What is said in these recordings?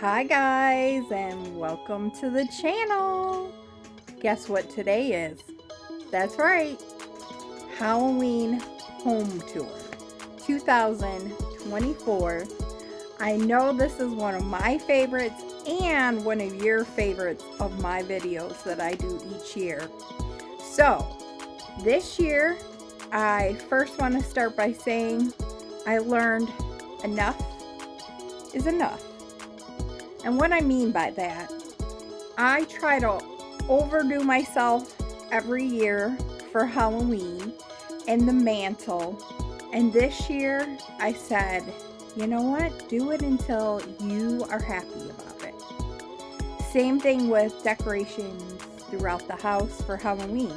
Hi guys, and welcome to the channel. Guess what today is? That's right, Halloween Home Tour 2024. I know this is one of my favorites and one of your favorites of my videos that I do each year. So this year, I first want to start by saying I learned enough is enough. And what I mean by that, I try to overdo myself every year for Halloween and the mantle. And this year I said, you know what? Do it until you are happy about it. Same thing with decorations throughout the house for Halloween.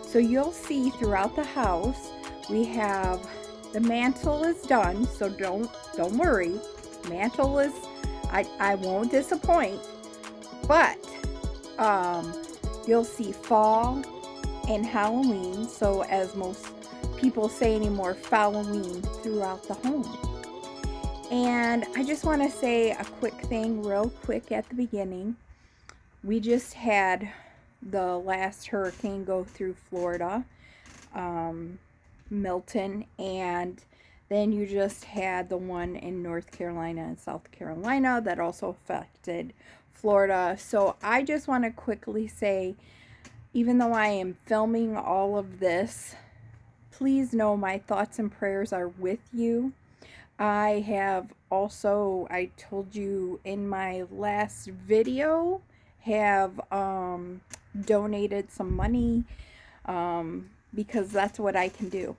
So you'll see throughout the house we have the mantle is done, so don't worry. Mantle is I won't disappoint, but you'll see fall and Halloween, so as most people say anymore, Halloween throughout the home. And I just want to say a quick thing real quick at the beginning. We just had the last hurricane go through Florida, Milton, and then you just had the one in North Carolina and South Carolina that also affected Florida. So I just want to quickly say, even though I am filming all of this, please know my thoughts and prayers are with you. I have also, I told you in my last video, have donated some money because that's what I can do.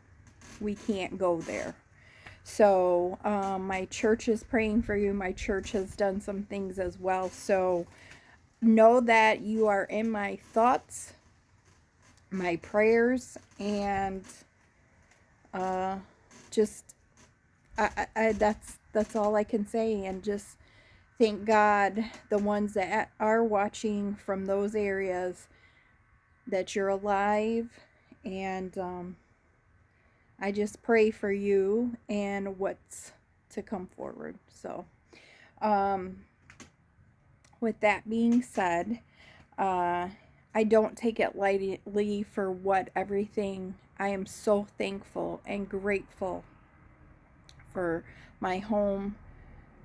We can't go there. So my church is praying for you. My church has done some things as well. So know that you are in my thoughts, my prayers, and just that's all I can say. And just thank God, the ones that are watching from those areas, that you're alive. And I just pray for you and what's to come forward. So, with that being said, I don't take it lightly for what everything. I am so thankful and grateful for my home,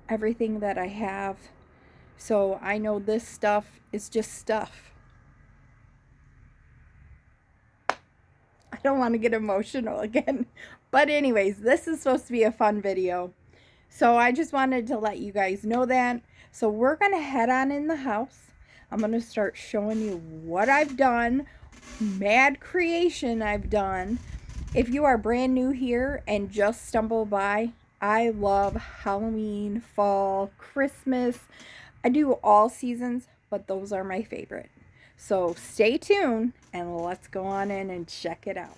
everything that I have. So I know this stuff is just stuff. I don't want to get emotional again. But anyways, this is supposed to be a fun video. So I just wanted to let you guys know that. So we're going to head on in the house. I'm going to start showing you what I've done. Mad creation I've done. If you are brand new here and just stumbled by, I love Halloween, fall, Christmas. I do all seasons, but those are my favorite. So stay tuned and let's go on in and check it out.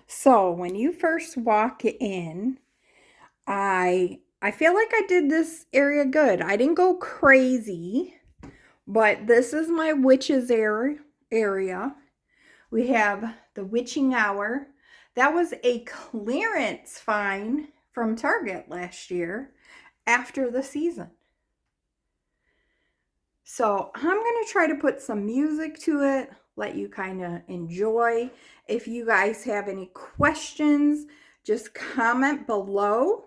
So when you first walk in, I feel like I did this area good. I didn't go crazy, but this is my witches area. We have the witching hour. That was a clearance find from Target last year after the season. So I'm going to try to put some music to it, let you kind of enjoy. If you guys have any questions, just comment below.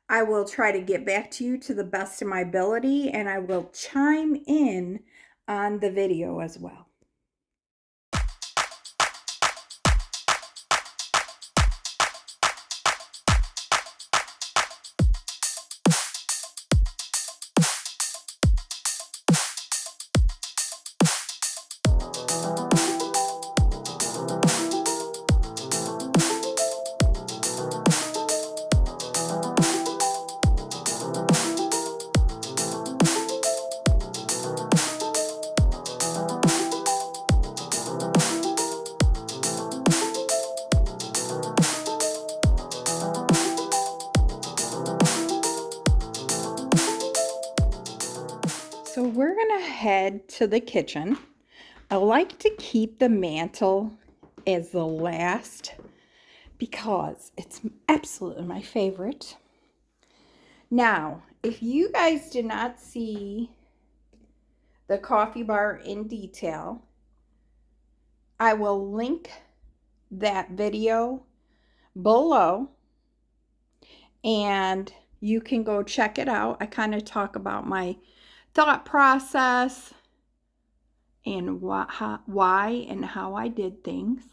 I will try to get back to you to the best of my ability, and I will chime in on the video as well. So we're gonna head to the kitchen. I like to keep the mantle as the last because it's absolutely my favorite. Now, if you guys did not see the coffee bar in detail, I will link that video below and you can go check it out. I kind of talk about my thought process and why and how I did things.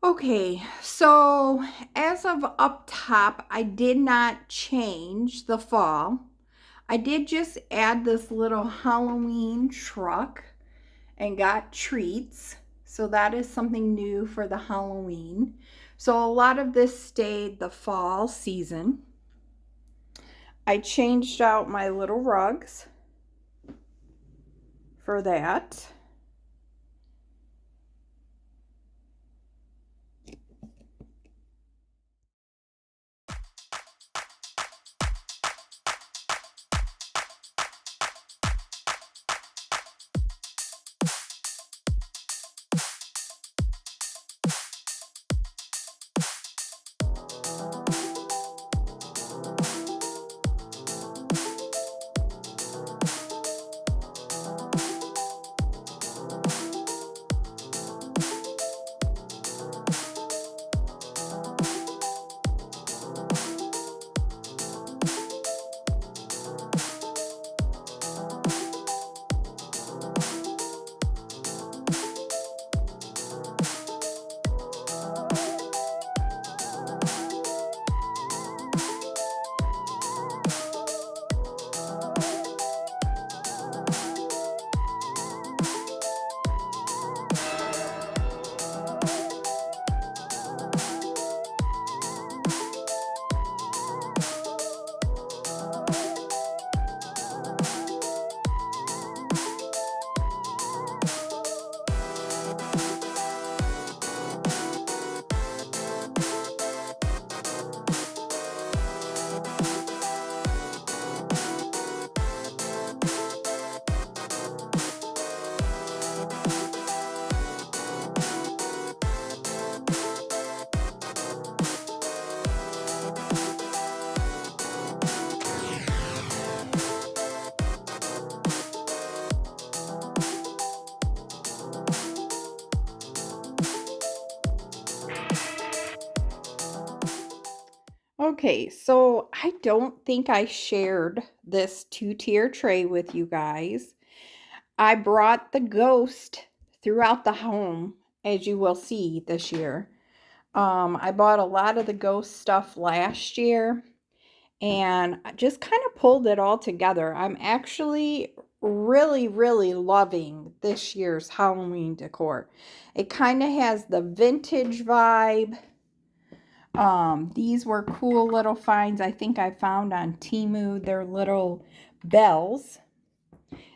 Okay, so as of up top, I did not change the fall. I did just add this little Halloween truck and got treats. So that is something new for the Halloween. So a lot of this stayed the fall season. I changed out my little rugs for that. Okay, so I don't think I shared this two-tier tray with you guys. I brought the ghost throughout the home, as you will see this year. I bought a lot of the ghost stuff last year and I just kind of pulled it all together. I'm actually really loving this year's Halloween decor. It kind of has the vintage vibe. These were cool little finds I think I found on Temu. They're little bells.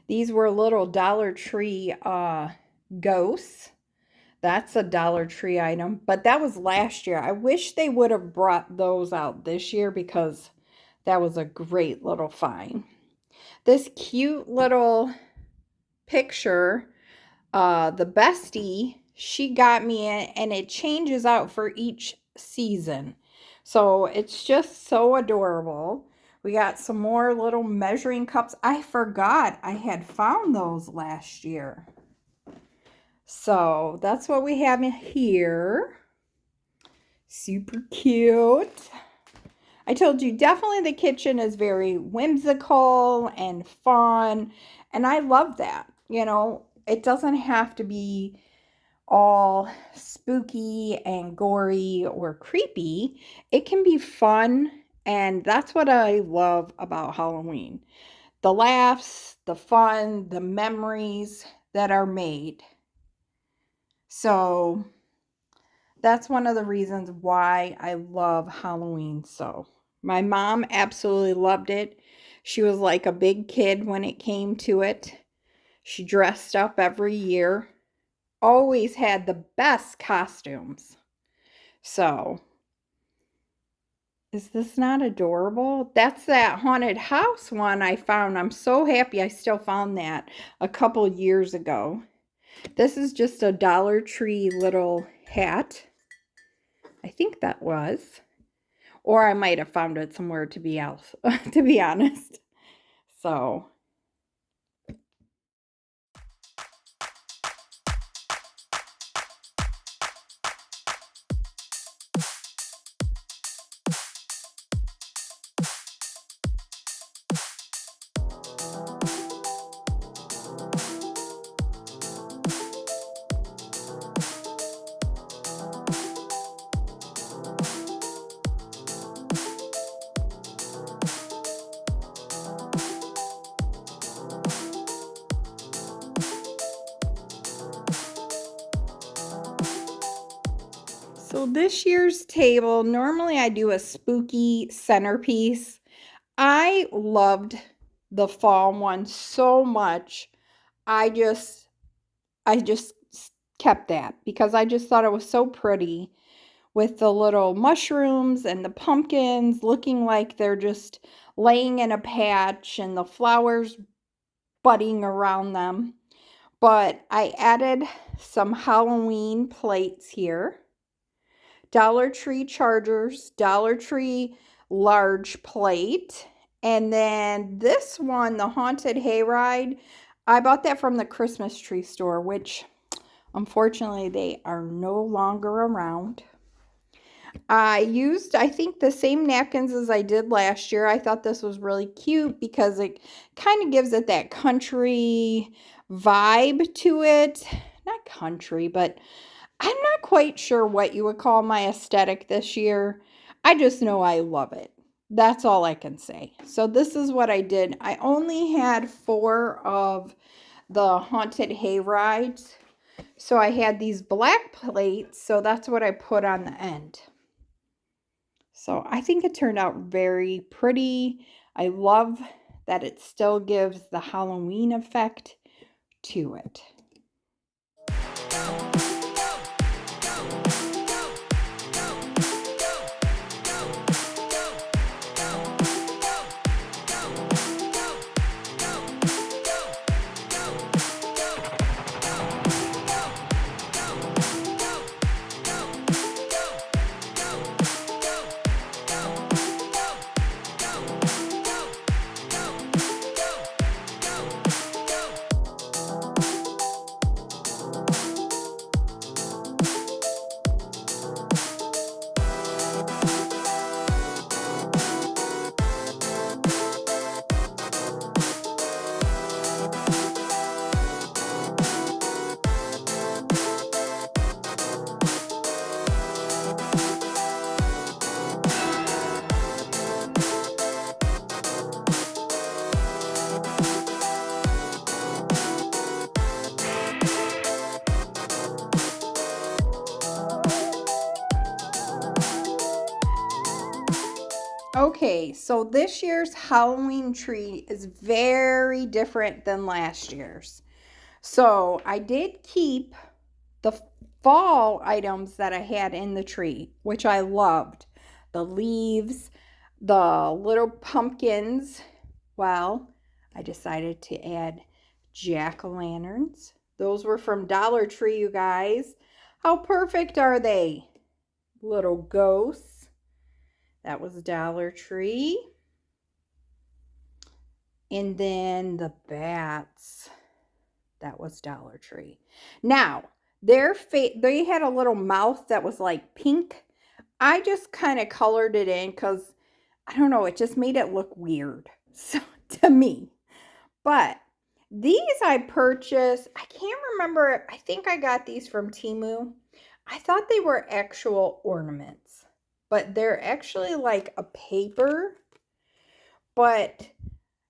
These were little Dollar Tree ghosts. That's a Dollar Tree item, but that was last year. I wish they would have brought those out this year because That was a great little find. This cute little picture, the bestie, she got me it, and it changes out for each season. So it's just so adorable. We got some more little measuring cups. I forgot I had found those last year. So that's what we have in here. Super cute. I told you, definitely the kitchen is very whimsical and fun. And I love that. You know, it doesn't have to be all spooky and gory or creepy. It can be fun. And that's what I love about Halloween. The laughs, the fun, the memories that are made. So that's one of the reasons why I love Halloween so. My mom absolutely loved it. She was like a big kid when it came to it. She dressed up every year. Always had the best costumes. So, is this not adorable? That's that haunted house one I found. I'm so happy I still found that a couple years ago. This is just a Dollar Tree little hat. I think that was. Or I might have found it somewhere to be else, to be honest. So, so this year's table, normally I do a spooky centerpiece. I loved the fall one so much. I just kept that because I just thought it was so pretty with the little mushrooms and the pumpkins looking like they're just laying in a patch and the flowers budding around them. But I added some Halloween plates here. Dollar Tree chargers, Dollar Tree large plate. And then this one, the Haunted Hayride, I bought that from the Christmas tree store, which unfortunately they are no longer around. I used, I think, the same napkins as I did last year. I thought this was really cute because it kind of gives it that country vibe to it. Not country, but I'm not quite sure what you would call my aesthetic this year. I just know I love it. That's all I can say. So this is what I did. I only had 4 of the Haunted Hayrides. So I had these black plates, so that's what I put on the end. So I think it turned out very pretty. I love that it still gives the Halloween effect to it. Okay, so this year's Halloween tree is very different than last year's. So I did keep the fall items that I had in the tree, which I loved. The leaves, the little pumpkins, well, I decided to add jack-o'-lanterns. Those were from Dollar Tree, you guys. How perfect are they? Little ghosts. That was Dollar Tree. And then the bats. That was Dollar Tree. Now, they had a little mouth that was like pink. I just kind of colored it in because, I don't know, it just made it look weird so, to me. But these I purchased, I can't remember, I think I got these from Temu. I thought they were actual ornaments, but they're actually like a paper, but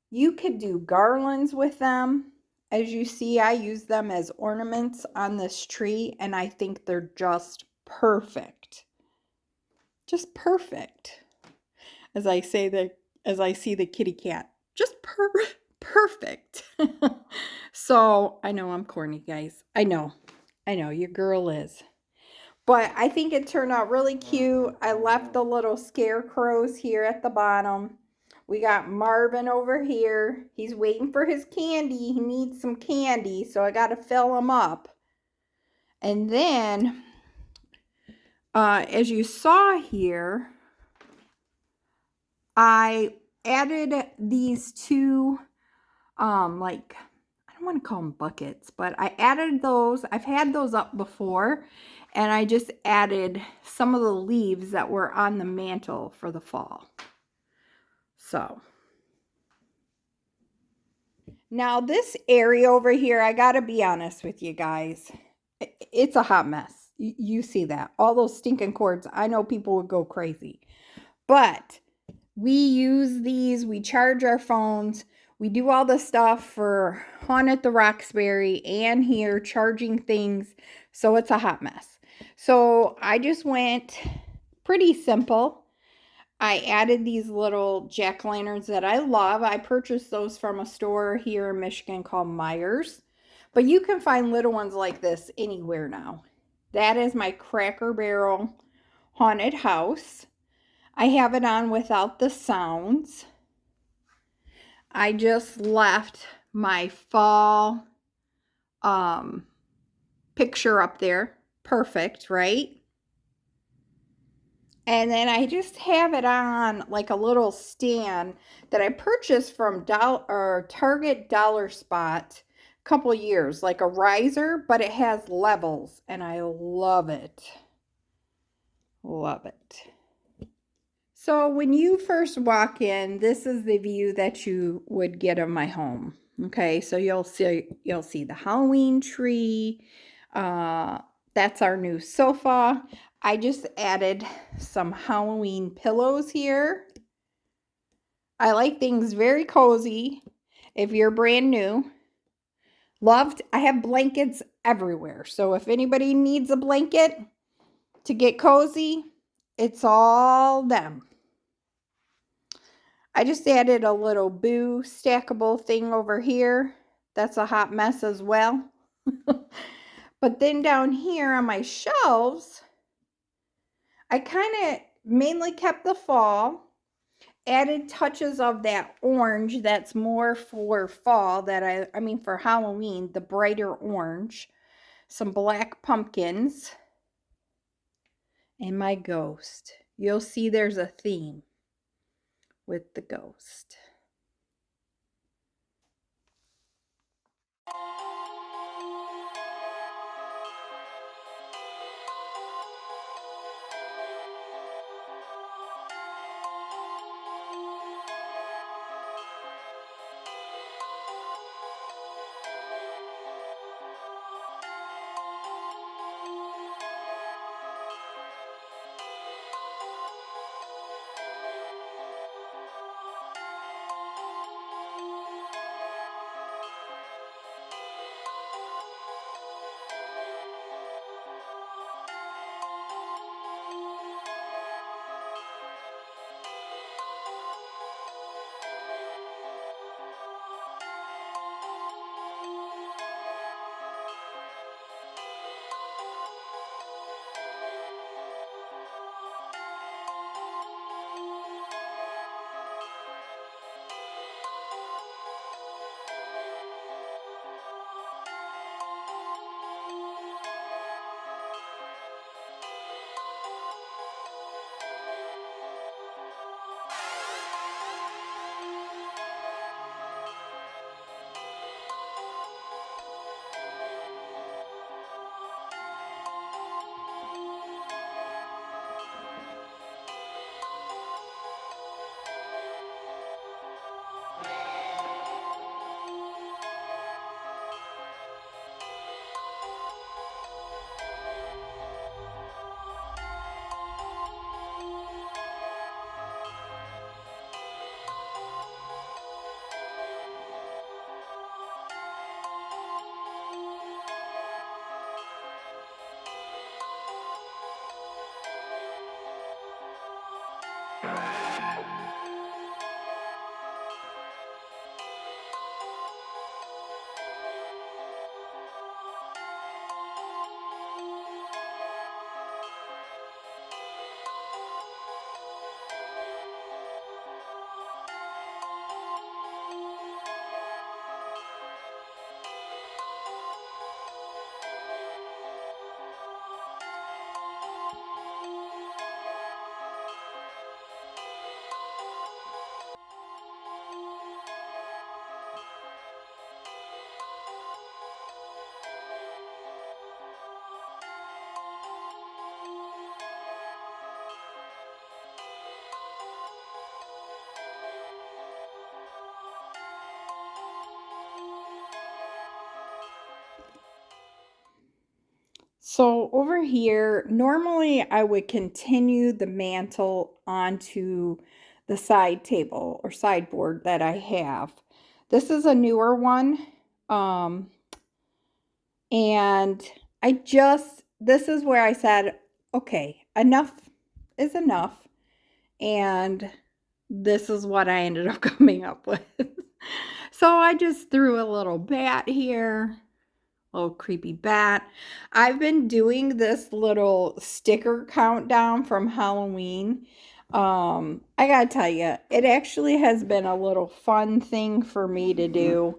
you could do garlands with them. As you see, I use them as ornaments on this tree, and I think they're just perfect. Just perfect. As I see the kitty cat. Just perfect. So, I know I'm corny, guys. I know, your girl is. But I think it turned out really cute. I left the little scarecrows here at the bottom. We got Marvin over here. He's waiting for his candy. He needs some candy, so I got to fill him up. And then, as you saw here, I added these two, like, I don't want to call them buckets, but I added those. I've had those up before, and I just added some of the leaves that were on the mantle for the fall. So, now this area over here, I got to be honest with you guys. It's a hot mess. You see that. All those stinking cords. I know people would go crazy. But we use these. We charge our phones. We do all the stuff for Haunted at the Roxbury and here charging things. So it's a hot mess. So I just went pretty simple. I added these little jack-o'-lanterns that I love. I purchased those from a store here in Michigan called Myers. But you can find little ones like this anywhere now. That is my Cracker Barrel haunted house. I have it on without the sounds. I just left my fall picture up there. Perfect, right? And then I just have it on like a little stand that I purchased from Target Dollar Spot a couple years, like a riser, but it has levels, and I love it. Love it. So when you first walk in, this is the view that you would get of my home. Okay, so you'll see the Halloween tree. That's our new sofa. I just added some Halloween pillows here. I like things very cozy. If you're brand new, I have blankets everywhere. So if anybody needs a blanket to get cozy, it's all them. I just added a little Boo stackable thing over here. That's a hot mess as well. But then down here on my shelves, I kind of mainly kept the fall, added touches of that orange that's more for fall, I mean for Halloween, the brighter orange, some black pumpkins, and my ghost. You'll see there's a theme with the ghost. So over here, normally I would continue the mantle onto the side table or sideboard that I have. This is a newer one. Um, and this is where I said, okay, enough is enough. And this is what I ended up coming up with. So I just threw a little bat here, little creepy bat. I've been doing this little sticker countdown from Halloween. I gotta tell you, it actually has been a little fun thing for me to do.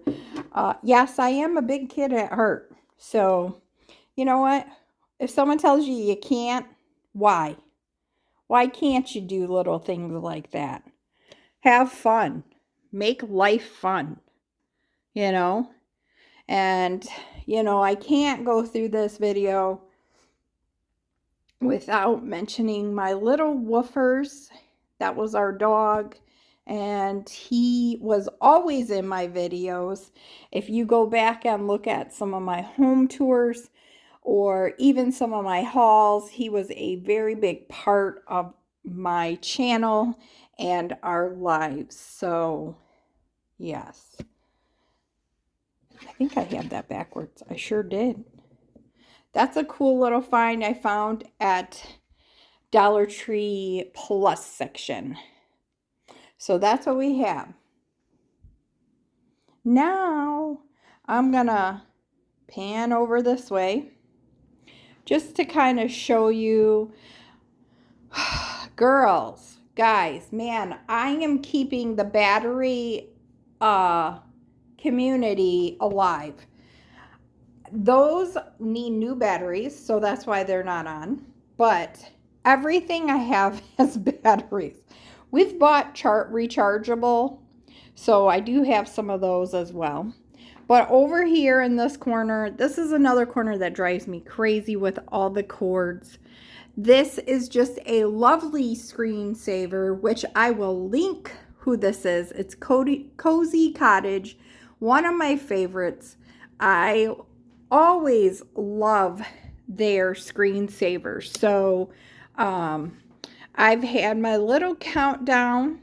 Yes, I am a big kid at heart. So, you know what? If someone tells you you can't, why? Why can't you do little things like that? Have fun. Make life fun, you know? And, I can't go through this video without mentioning my little woofers. That was our dog, and he was always in my videos. If you go back and look at some of my home tours or even some of my hauls, he was a very big part of my channel and our lives. So, yes. I think I had that backwards. I sure did. That's a cool little find I found at Dollar Tree Plus section. So that's what we have. Now I'm gonna pan over this way just to kind of show you, girls, guys, man, I am keeping the battery community alive. Those need new batteries, so that's why they're not on. But everything I have has batteries. We've bought rechargeable, so I do have some of those as well. But over here in this corner, this is another corner that drives me crazy with all the cords. This is just a lovely screensaver, which I will link who this is. It's Cozy Cottage, one of my favorites. I always love their screensavers. So I've had my little countdown.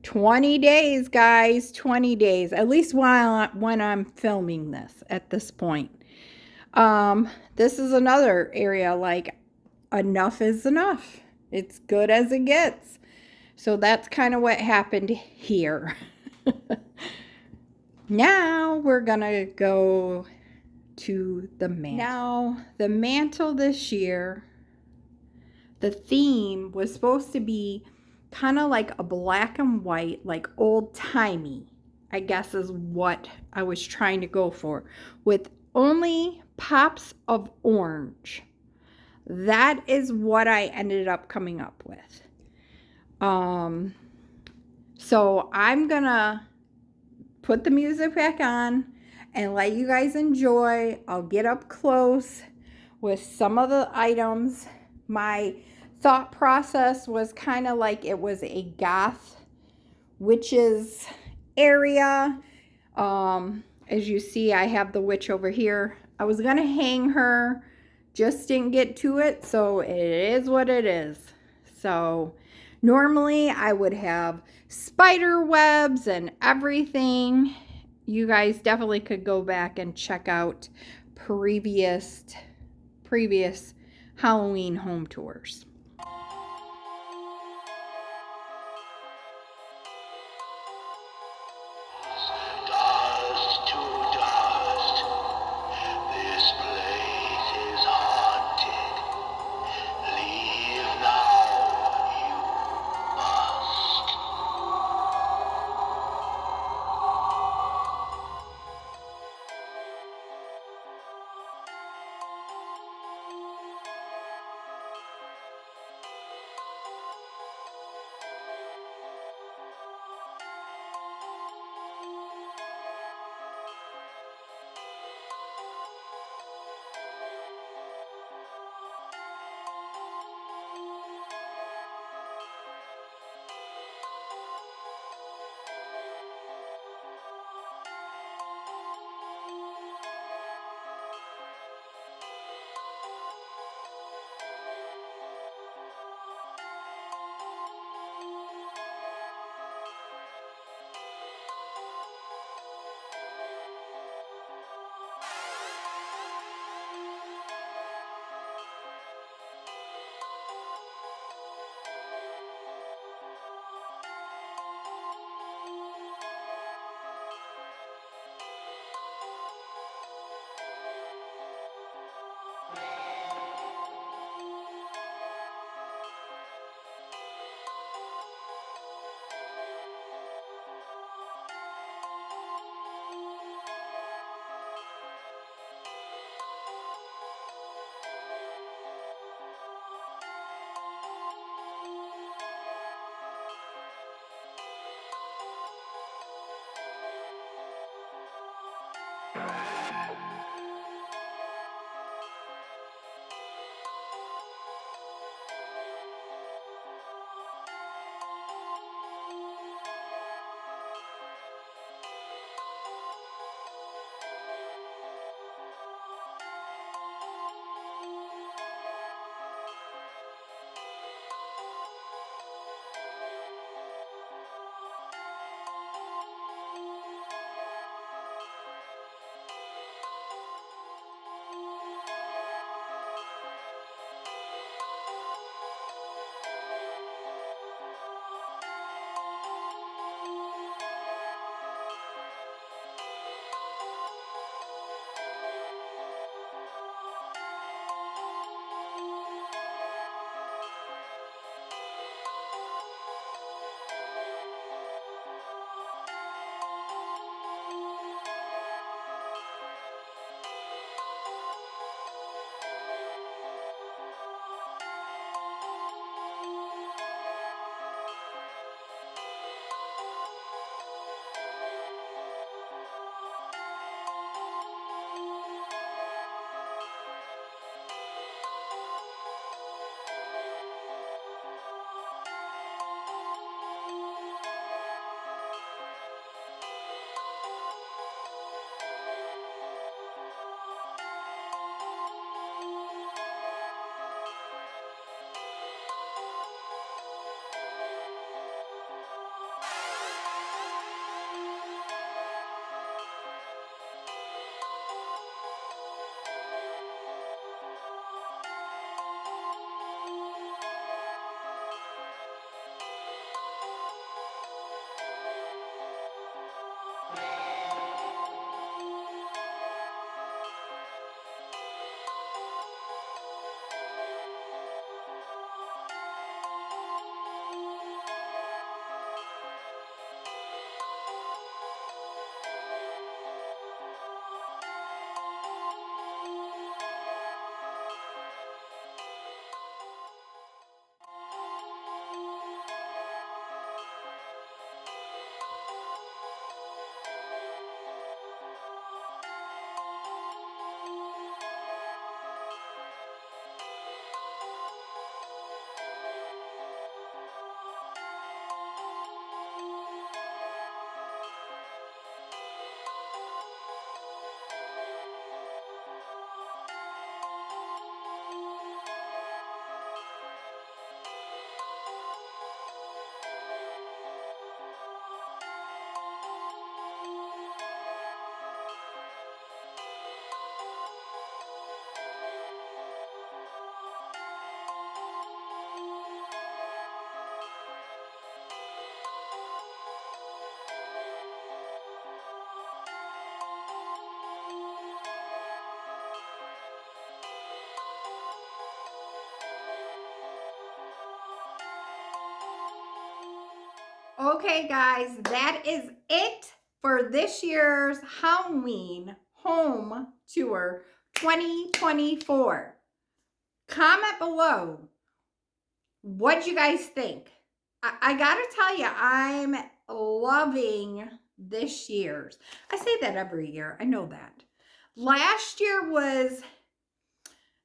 20 days, guys, 20 days, at least when I'm filming this at this point. This is another area, like, enough is enough. It's good as it gets. So that's kind of what happened here. Now we're gonna go to the mantle. Now, the mantle this year, the theme was supposed to be kind of like a black and white, like old-timey, I guess is what I was trying to go for, with only pops of orange. That is what I ended up coming up with. So I'm gonna put the music back on and let you guys enjoy. I'll get up close with some of the items. My thought process was kind of like it was a goth witches area. As you see, I have the witch over here. I was gonna hang her, just didn't get to it, so it is what it is. So normally I would have spider webs and everything. You guys definitely could go back and check out previous Halloween home tours. Okay, guys, that is it for this year's Halloween home tour 2024. Comment below what you guys think. I gotta tell you, I'm loving this year's. I say that every year. I know that. Last year was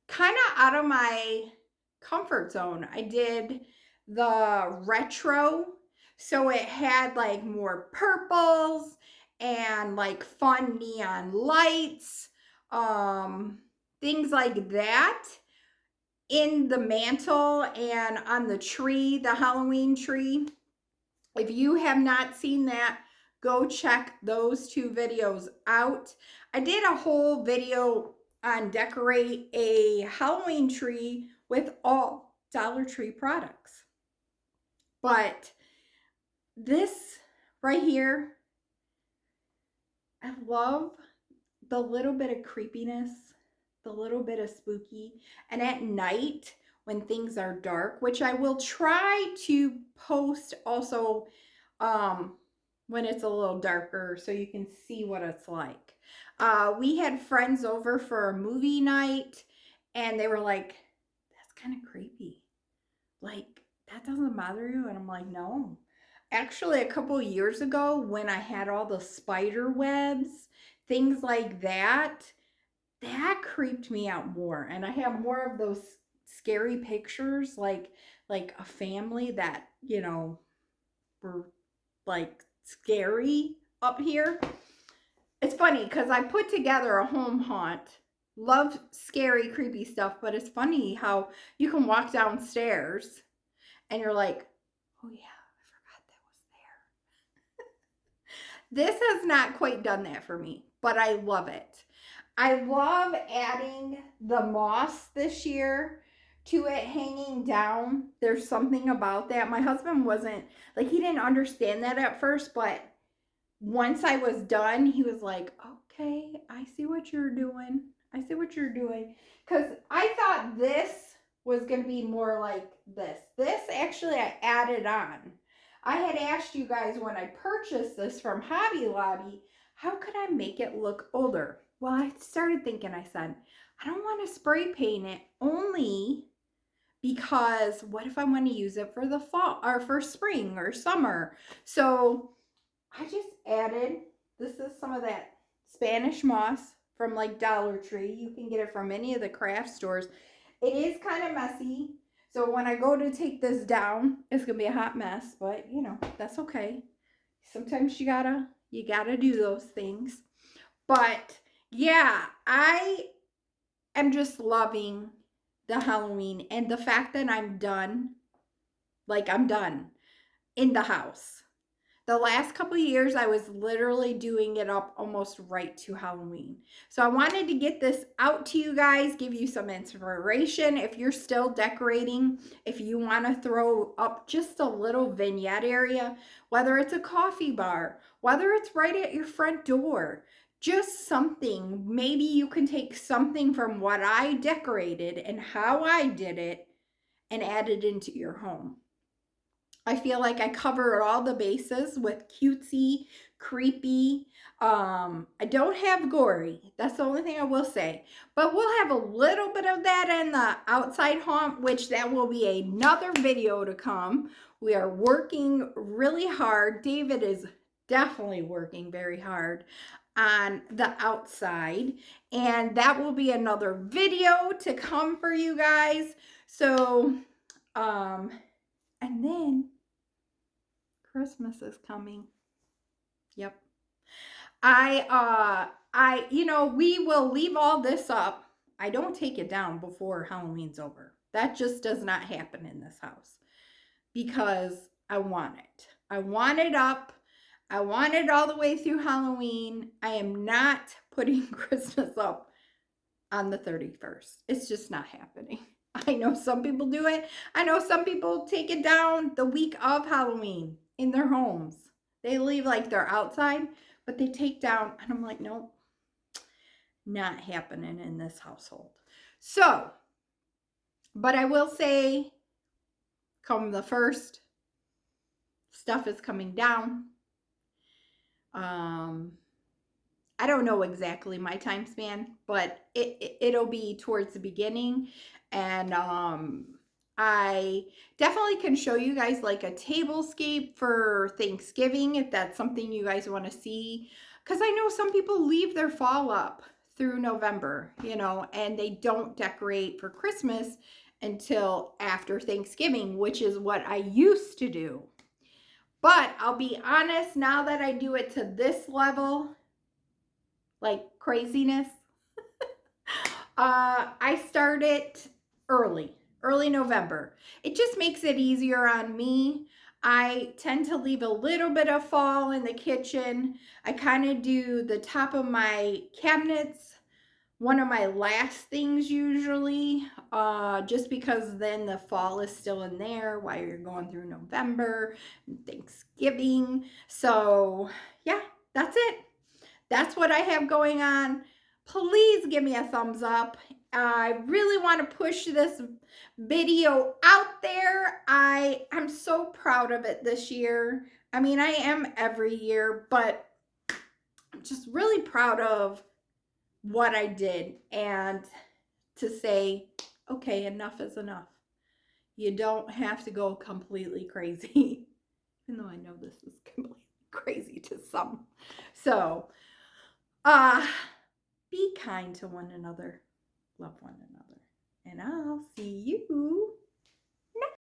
kind of out of my comfort zone. I did the retro, so it had like more purples and like fun neon lights, things like that in the mantle and on the tree, the Halloween tree. If you have not seen that, go check those two videos out. I did a whole video on decorate a Halloween tree with all Dollar Tree products. But this right here, I love the little bit of creepiness, the little bit of spooky. And at night when things are dark, which I will try to post also when it's a little darker so you can see what it's like. We had friends over for a movie night and they were like, that's kind of creepy. Like, that doesn't bother you? And I'm like, no. Actually, a couple years ago when I had all the spider webs, things like that, that creeped me out more. And I have more of those scary pictures, like a family that, you know, were like scary up here. It's funny because I put together a home haunt. Love scary, creepy stuff, but it's funny how you can walk downstairs and you're like, oh yeah, I forgot that was there. This has not quite done that for me, but I love it. I love adding the moss this year to it hanging down. There's something about that. My husband wasn't, like, he didn't understand that at first, but once I was done, he was like, okay, I see what you're doing. I see what you're doing. Because I thought this was going to be more like this. This actually I added on. I had asked you guys when I purchased this from Hobby Lobby, how could I make it look older? Well, I started thinking, I said, I don't want to spray paint it only because what if I want to use it for the fall or for spring or summer? So I just added, this is some of that Spanish moss from like Dollar Tree. You can get it from any of the craft stores. It is kind of messy. So when I go to take this down, it's going to be a hot mess, but you know, that's okay. Sometimes you gotta do those things. But yeah, I am just loving the Halloween and the fact that I'm done. Like, I'm done in the house. The last couple of years, I was literally doing it up almost right to Halloween. So I wanted to get this out to you guys, give you some inspiration. If you're still decorating, if you want to throw up just a little vignette area, whether it's a coffee bar, whether it's right at your front door, just something. Maybe you can take something from what I decorated and how I did it and add it into your home. I feel like I cover all the bases with cutesy, creepy. I don't have gory. That's the only thing I will say. But we'll have a little bit of that in the outside haunt, which that will be another video to come. We are working really hard. David is definitely working very hard on the outside. And that will be another video to come for you guys. So, and then Christmas is coming. Yep. We will leave all this up. I don't take it down before Halloween's over. That just does not happen in this house because I want it. I want it up. I want it all the way through Halloween. I am not putting Christmas up on the 31st. It's just not happening. I know some people do it. I know some people take it down the week of Halloween in their homes. They leave like they're outside, but they take down, and I'm like, nope, not happening in this household. So, but I will say, come the 1st, stuff is coming down. I don't know exactly my time span, but it'll be towards the beginning. And I definitely can show you guys like a tablescape for Thanksgiving if that's something you guys want to see. Because I know some people leave their fall up through November, you know, and they don't decorate for Christmas until after Thanksgiving, which is what I used to do. But I'll be honest, now that I do it to this level, like craziness, I start it early November. It just makes it easier on me. I tend to leave a little bit of fall in the kitchen. I kind of do the top of my cabinets, one of my last things usually, just because then the fall is still in there while you're going through November and Thanksgiving. So yeah, that's it. That's what I have going on. Please give me a thumbs up. I really want to push this video out there. I'm so proud of it this year. I mean, I am every year, but I'm just really proud of what I did and to say, okay, enough is enough. You don't have to go completely crazy, even though I know this is completely crazy to some. So, be kind to one another, love one another, and I'll see you